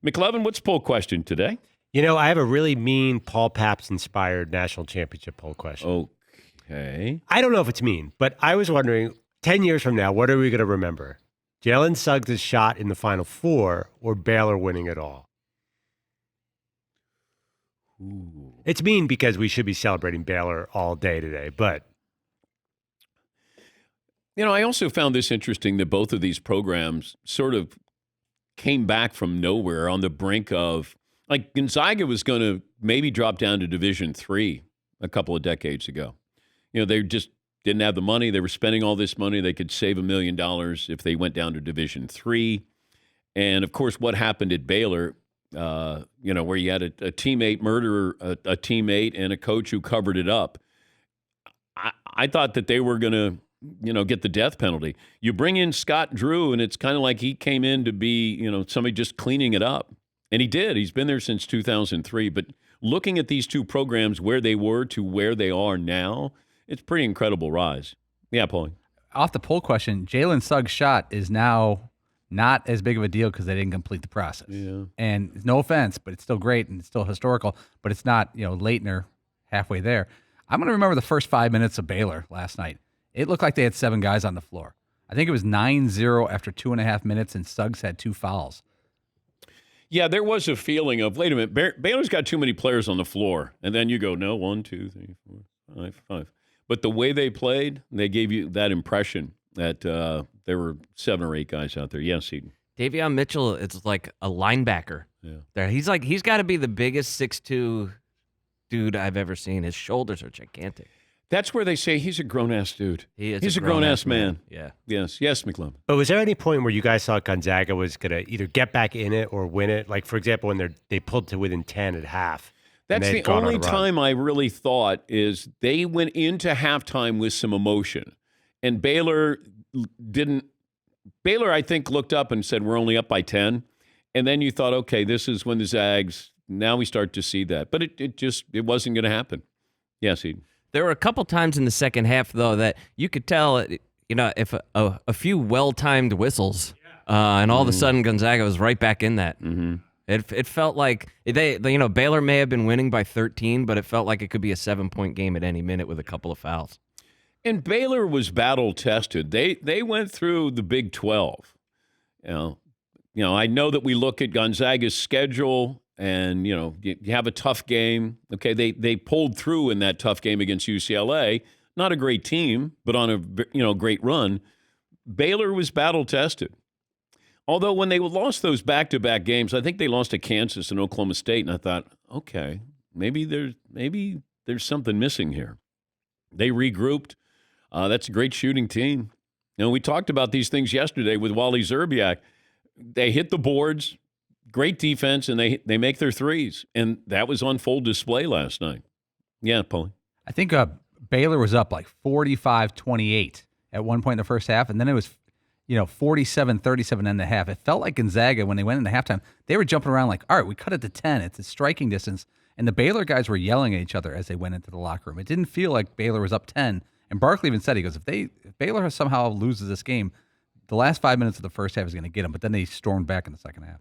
McLevin, what's poll question today? I have a really mean Paul Pabst-inspired national championship poll question. Okay. I don't know if it's mean, but I was wondering, 10 years from now, what are we going to remember? Jalen Suggs' shot in the Final Four or Baylor winning it all? Ooh. It's mean because we should be celebrating Baylor all day today, but... I also found this interesting that both of these programs sort of came back from nowhere on the brink of, like Gonzaga was going to maybe drop down to Division III a couple of decades ago. They just didn't have the money. They were spending all this money. They could save $1 million if they went down to Division III. And, of course, what happened at Baylor, where you had a teammate murder a teammate and a coach who covered it up. I thought that they were going to, get the death penalty. You bring in Scott Drew, and it's kind of like he came in to be, somebody just cleaning it up. And he did. He's been there since 2003. But looking at these two programs, where they were to where they are now, it's a pretty incredible rise. Yeah, Paulie. Off the poll question, Jalen Suggs' shot is now not as big of a deal because they didn't complete the process. Yeah. And no offense, but it's still great and it's still historical, but it's not, Leitner halfway there. I'm going to remember the first 5 minutes of Baylor last night. It looked like they had 7 guys on the floor. I think it was 9-0 after 2.5 minutes, and Suggs had 2 fouls. Yeah, there was a feeling of, wait a minute, Baylor's got too many players on the floor. And then you go, no, 1, 2, 3, 4, 5. But the way they played, they gave you that impression that there were 7 or 8 guys out there. Yes, Eden. Davion Mitchell is like a linebacker. Yeah. There, he's got to be the biggest 6'2" dude I've ever seen. His shoulders are gigantic. That's where they say he's a grown-ass dude. He's a grown-ass man. Yeah. Yes, McClellan. But was there any point where you guys thought Gonzaga was going to either get back in it or win it? Like, for example, when they pulled to within 10 at half. That's the only time I really thought is they went into halftime with some emotion. And Baylor didn't. Baylor, I think, looked up and said, we're only up by 10. And then you thought, okay, this is when the Zags, now we start to see that. But it wasn't going to happen. Yes, Eden. There were a couple times in the second half, though, that you could tell, if a few well-timed whistles, and all of a sudden Gonzaga was right back in that. Mm-hmm. It felt like Baylor may have been winning by 13, but it felt like it could be a 7-point game at any minute with a couple of fouls. And Baylor was battle-tested. They went through the Big 12. I know that we look at Gonzaga's schedule. And, you have a tough game. Okay, they pulled through in that tough game against UCLA. Not a great team, but on a great run. Baylor was battle-tested. Although when they lost those back-to-back games, I think they lost to Kansas and Oklahoma State, and I thought, okay, maybe there's something missing here. They regrouped. That's a great shooting team. We talked about these things yesterday with Wally Zerbiak. They hit the boards. Great defense, and they make their threes. And that was on full display last night. Yeah, Paulie. I think Baylor was up like 45-28 at one point in the first half, and then it was 47-37 in the half. It felt like Gonzaga, when they went into halftime, they were jumping around like, all right, we cut it to 10. It's a striking distance. And the Baylor guys were yelling at each other as they went into the locker room. It didn't feel like Baylor was up 10. And Barkley even said, he goes, if Baylor somehow loses this game, the last 5 minutes of the first half is going to get them. But then they stormed back in the second half.